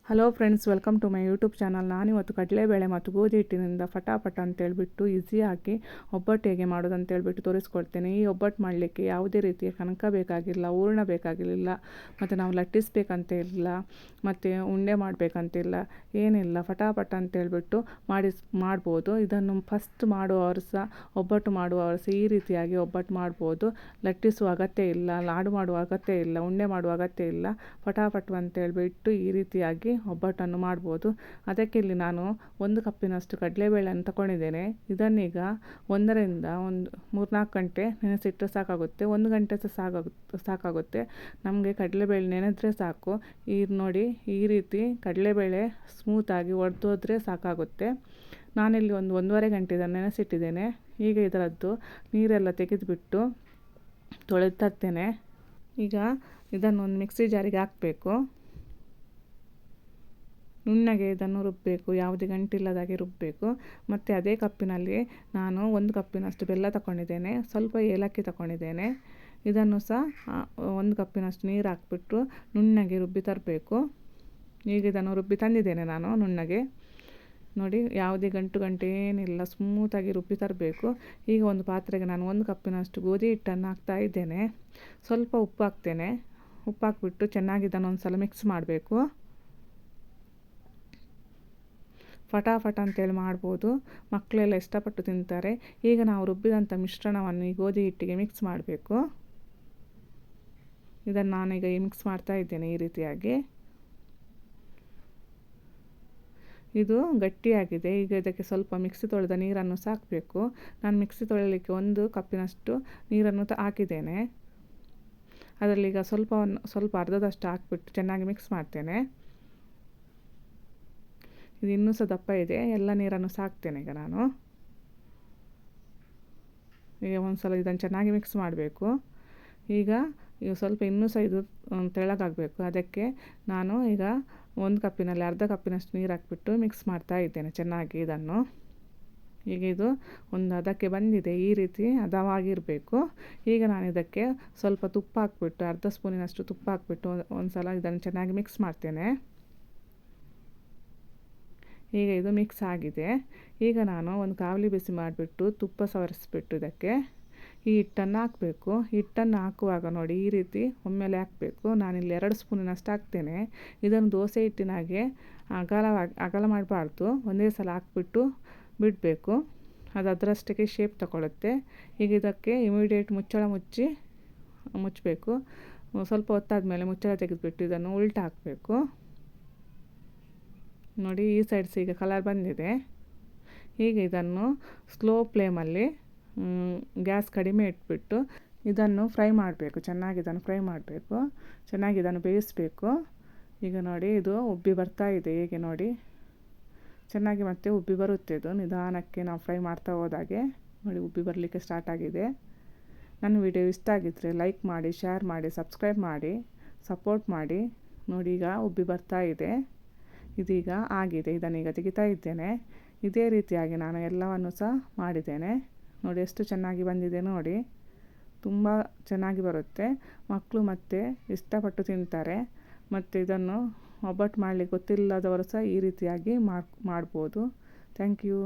Hello friends, welcome to my YouTube channel. ನಾನಿವತ್ತು ಕಡಲೆಬೇಳೆ ಮತ್ತು ಗೋಧಿ ಹಿಟ್ಟಿನಿಂದ ಫಟಾಫಟ ಅಂತೇಳ್ಬಿಟ್ಟು ಈಸಿಯಾಗಿ ಒಬ್ಬಟ್ಟು ಹೇಗೆ ಮಾಡೋದು ಅಂತೇಳ್ಬಿಟ್ಟು ತೋರಿಸ್ಕೊಡ್ತೇನೆ. ಈ ಒಬ್ಬಟ್ಟು ಮಾಡಲಿಕ್ಕೆ ಯಾವುದೇ ರೀತಿಯ ಕನಕ ಬೇಕಾಗಿಲ್ಲ, ಹೂರಣ ಬೇಕಾಗಿರಲಿಲ್ಲ, ಮತ್ತು ನಾವು ಲಟ್ಟಿಸ್ಬೇಕಂತ ಇಲ್ಲ, ಮತ್ತು ಉಂಡೆ ಮಾಡಬೇಕಂತಿಲ್ಲ, ಏನಿಲ್ಲ. ಫಟಾಫಟ ಅಂತೇಳ್ಬಿಟ್ಟು ಮಾಡ್ಬೋದು. ಇದನ್ನು ಫಸ್ಟ್ ಮಾಡುವವರು ಸಹ, ಒಬ್ಬಟ್ಟು ಮಾಡುವವರು ಸಹ ಈ ರೀತಿಯಾಗಿ ಒಬ್ಬಟ್ಟು ಮಾಡ್ಬೋದು. ಲಟ್ಟಿಸುವ ಅಗತ್ಯ ಇಲ್ಲ, ಲಾಡು ಮಾಡುವ ಅಗತ್ಯ ಇಲ್ಲ, ಉಂಡೆ ಮಾಡುವ ಅಗತ್ಯ ಇಲ್ಲ. ಫಟಾಫಟ್ ಅಂತೇಳ್ಬಿಟ್ಟು ಈ ರೀತಿಯಾಗಿ ಒಬ್ಬಟ್ಟನ್ನು ಮಾಡ್ಬೋದು. ಅದಕ್ಕೆ ಇಲ್ಲಿ ನಾನು 1 ಕಪ್ಪಿನಷ್ಟು ಕಡಲೆಬೇಳೆಯನ್ನು ತಗೊಂಡಿದ್ದೇನೆ. ಇದನ್ನೀಗ 1ರಿಂದ 3-4 ಗಂಟೆ ನೆನೆಸಿಟ್ಟರೆ ಸಾಕಾಗುತ್ತೆ. 1 ಗಂಟೆ ಸಹ ಸಾಕಾಗುತ್ತೆ. ನಮಗೆ ಕಡಲೆಬೇಳೆ ನೆನೆದ್ರೆ ಸಾಕು. ನೋಡಿ, ಈ ರೀತಿ ಕಡಲೆಬೇಳೆ ಸ್ಮೂತಾಗಿ ಒಡೆದೋದ್ರೆ ಸಾಕಾಗುತ್ತೆ. ನಾನಿಲ್ಲಿ 1-1.5 ಗಂಟೆ ಇದನ್ನು ನೆನೆಸಿಟ್ಟಿದ್ದೇನೆ. ಈಗ ಇದರದ್ದು ನೀರೆಲ್ಲ ತೆಗೆದುಬಿಟ್ಟು ತೊಳೆದು ತರ್ತೇನೆ. ಈಗ ಇದನ್ನು ಒಂದು ಮಿಕ್ಸಿ ಜಾರಿಗೆ ಹಾಕಬೇಕು. ನುಣ್ಣಗೆ ಇದನ್ನು ರುಬ್ಬಬೇಕು, ಯಾವುದೇ ಗಂಟಿಲ್ಲದಾಗೆ ರುಬ್ಬಬೇಕು. ಮತ್ತು ಅದೇ ಕಪ್ಪಿನಲ್ಲಿ ನಾನು 1 ಕಪ್ಪಿನಷ್ಟು ಬೆಲ್ಲ ತಗೊಂಡಿದ್ದೇನೆ, ಸ್ವಲ್ಪ ಏಲಕ್ಕಿ ತಗೊಂಡಿದ್ದೇನೆ. ಇದನ್ನು ಸಹ 1 ಕಪ್ಪಿನಷ್ಟು ನೀರು ಹಾಕ್ಬಿಟ್ಟು ನುಣ್ಣಗೆ ರುಬ್ಬಿ ತರಬೇಕು. ಈಗ ಇದನ್ನು ರುಬ್ಬಿ ತಂದಿದ್ದೇನೆ ನಾನು ನುಣ್ಣಗೆ. ನೋಡಿ, ಯಾವುದೇ ಗಂಟು ಏನಿಲ್ಲ, ಸ್ಮೂತಾಗಿ ರುಬ್ಬಿ ತರಬೇಕು. ಈಗ ಒಂದು ಪಾತ್ರೆಗೆ ನಾನು 1 ಕಪ್ಪಿನಷ್ಟು ಗೋಧಿ ಹಿಟ್ಟನ್ನು ಹಾಕ್ತಾ ಇದ್ದೇನೆ. ಸ್ವಲ್ಪ ಉಪ್ಪು ಹಾಕ್ತೇನೆ. ಉಪ್ಪು ಹಾಕ್ಬಿಟ್ಟು ಚೆನ್ನಾಗಿ ಇದನ್ನು ಒಂದು ಸಲ ಮಿಕ್ಸ್ ಮಾಡಬೇಕು. ಫಟಾಫಟ ಅಂತೇಳಿ ಮಾಡ್ಬೋದು. ಮಕ್ಕಳೆಲ್ಲ ಇಷ್ಟಪಟ್ಟು ತಿಂತಾರೆ. ಈಗ ನಾವು ರುಬ್ಬಿದಂಥ ಮಿಶ್ರಣವನ್ನು ಈ ಗೋಧಿ ಹಿಟ್ಟಿಗೆ ಮಿಕ್ಸ್ ಮಾಡಬೇಕು. ಇದನ್ನು ನಾನೀಗ ಮಿಕ್ಸ್ ಮಾಡ್ತಾ ಇದ್ದೇನೆ ಈ ರೀತಿಯಾಗಿ. ಇದು ಗಟ್ಟಿಯಾಗಿದೆ. ಈಗ ಇದಕ್ಕೆ ಸ್ವಲ್ಪ ಮಿಕ್ಸಿ ತೊಳೆದ ನೀರನ್ನು ಸಹ ಹಾಕಬೇಕು. ನಾನು ಮಿಕ್ಸಿ ತೊಳೆಯಲಿಕ್ಕೆ 1 ಕಪ್ಪಿನಷ್ಟು ನೀರನ್ನು ಹಾಕಿದ್ದೇನೆ. ಅದರಲ್ಲಿ ಈಗ ಸ್ವಲ್ಪ ಅರ್ಧದಷ್ಟು ಹಾಕಿಬಿಟ್ಟು ಚೆನ್ನಾಗಿ ಮಿಕ್ಸ್ ಮಾಡ್ತೇನೆ. ಇದು ಇನ್ನೂ ಸಹ ದಪ್ಪ ಇದೆ. ಎಲ್ಲ ನೀರನ್ನು ಸಾಕ್ತೇನೆ ಈಗ ನಾನು. ಈಗ ಒಂದು ಸಲ ಇದನ್ನು ಚೆನ್ನಾಗಿ ಮಿಕ್ಸ್ ಮಾಡಬೇಕು. ಈಗ ಸ್ವಲ್ಪ ಇನ್ನೂ ಸಹ ಇದು ತೆಳ್ಳಗಾಗಬೇಕು. ಅದಕ್ಕೆ ನಾನು ಈಗ 1 ಕಪ್ಪಿನಲ್ಲಿ ಅರ್ಧ ಕಪ್ಪಿನಷ್ಟು ನೀರು ಹಾಕಿಬಿಟ್ಟು ಮಿಕ್ಸ್ ಮಾಡ್ತಾ ಇದ್ದೇನೆ ಚೆನ್ನಾಗಿ ಇದನ್ನು. ಈಗ ಇದು ಒಂದು ಹದಕ್ಕೆ ಬಂದಿದೆ. ಈ ರೀತಿ ಹದವಾಗಿರಬೇಕು. ಈಗ ನಾನು ಇದಕ್ಕೆ ಸ್ವಲ್ಪ ತುಪ್ಪ ಹಾಕ್ಬಿಟ್ಟು, ಅರ್ಧ ಸ್ಪೂನಿನಷ್ಟು ತುಪ್ಪ ಹಾಕ್ಬಿಟ್ಟು ಒಂದು ಸಲ ಇದನ್ನು ಚೆನ್ನಾಗಿ ಮಿಕ್ಸ್ ಮಾಡ್ತೇನೆ. ಈಗ ಇದು ಮಿಕ್ಸ್ ಆಗಿದೆ. ಈಗ ನಾನು ಒಂದು ಕಾವಲಿ ಬಿಸಿ ಮಾಡಿಬಿಟ್ಟು ತುಪ್ಪ ಸವರಿಸಿಬಿಟ್ಟು ಇದಕ್ಕೆ ಈ ಹಿಟ್ಟನ್ನು ಹಾಕಬೇಕು. ಹಿಟ್ಟನ್ನು ಹಾಕುವಾಗ ನೋಡಿ, ಈ ರೀತಿ ಒಮ್ಮೆಲೆ ಹಾಕಬೇಕು. ನಾನಿಲ್ಲಿ 2 ಸ್ಪೂನಿನಷ್ಟು ಹಾಕ್ತೇನೆ. ಇದನ್ನು ದೋಸೆ ಹಿಟ್ಟಿನಾಗೆ ಅಗಲ ಮಾಡಬಾರ್ದು. ಒಂದೇ ಸಲ ಹಾಕ್ಬಿಟ್ಟು ಬಿಡಬೇಕು. ಅದು ಅದರಷ್ಟಕ್ಕೆ ಶೇಪ್ ತಗೊಳ್ಳುತ್ತೆ. ಈಗ ಇದಕ್ಕೆ ಇಮಿಡಿಯೇಟ್ ಮುಚ್ಚಳ ಮುಚ್ಚಬೇಕು. ಸ್ವಲ್ಪ ಹೊತ್ತಾದ ಮೇಲೆ ಮುಚ್ಚಳ ತೆಗೆದುಬಿಟ್ಟು ಇದನ್ನು ಉಲ್ಟಾ ಹಾಕಬೇಕು. ನೋಡಿ, ಈ ಸೈಡ್ಸ್ ಈಗ ಕಲರ್ ಬಂದಿದೆ. ಈಗ ಇದನ್ನು ಸ್ಲೋ ಫ್ಲೇಮಲ್ಲಿ ಗ್ಯಾಸ್ ಕಡಿಮೆ ಇಟ್ಬಿಟ್ಟು ಇದನ್ನು ಫ್ರೈ ಮಾಡಬೇಕು. ಚೆನ್ನಾಗಿ ಇದನ್ನು ಫ್ರೈ ಮಾಡಬೇಕು. ಚೆನ್ನಾಗಿ ಇದನ್ನು ಬೇಯಿಸಬೇಕು. ಈಗ ನೋಡಿ, ಇದು ಉಬ್ಬಿ ಬರ್ತಾ ಇದೆ. ಹೀಗೆ ನೋಡಿ, ಚೆನ್ನಾಗಿ ಮತ್ತೆ ಉಬ್ಬಿ ಬರುತ್ತೆ. ಇದು ನಿಧಾನಕ್ಕೆ ನಾವು ಫ್ರೈ ಮಾಡ್ತಾ ಹೋದಾಗೆ ನೋಡಿ ಉಬ್ಬಿ ಬರಲಿಕ್ಕೆ ಸ್ಟಾರ್ಟ್ ಆಗಿದೆ. ನನ್ನ ವಿಡಿಯೋ ಇಷ್ಟ ಆಗಿದ್ದರೆ ಲೈಕ್ ಮಾಡಿ, ಶೇರ್ ಮಾಡಿ, ಸಬ್ಸ್ಕ್ರೈಬ್ ಮಾಡಿ, ಸಪೋರ್ಟ್ ಮಾಡಿ. ನೋಡಿ, ಈಗ ಉಬ್ಬಿ ಬರ್ತಾ ಇದೆ. ಇದೀಗ ಆಗಿದೆ. ಇದನ್ನೀಗ ತೆಗಿತಾ ಇದ್ದೇನೆ. ಇದೇ ರೀತಿಯಾಗಿ ನಾನು ಎಲ್ಲವನ್ನು ಸಹ ಮಾಡಿದ್ದೇನೆ. ನೋಡಿ ಎಷ್ಟು ಚೆನ್ನಾಗಿ ಬಂದಿದೆ ನೋಡಿ. ತುಂಬ ಚೆನ್ನಾಗಿ ಬರುತ್ತೆ. ಮಕ್ಕಳು ಮತ್ತು ಇಷ್ಟಪಟ್ಟು ತಿಂತಾರೆ. ಮತ್ತು ಇದನ್ನು ಒಬ್ಬಟ್ಟು ಮಾಡಲಿಕ್ಕೆ ಗೊತ್ತಿಲ್ಲದವರು ಸಹ ಈ ರೀತಿಯಾಗಿ ಮಾಡ್ಬೋದು. Thank you.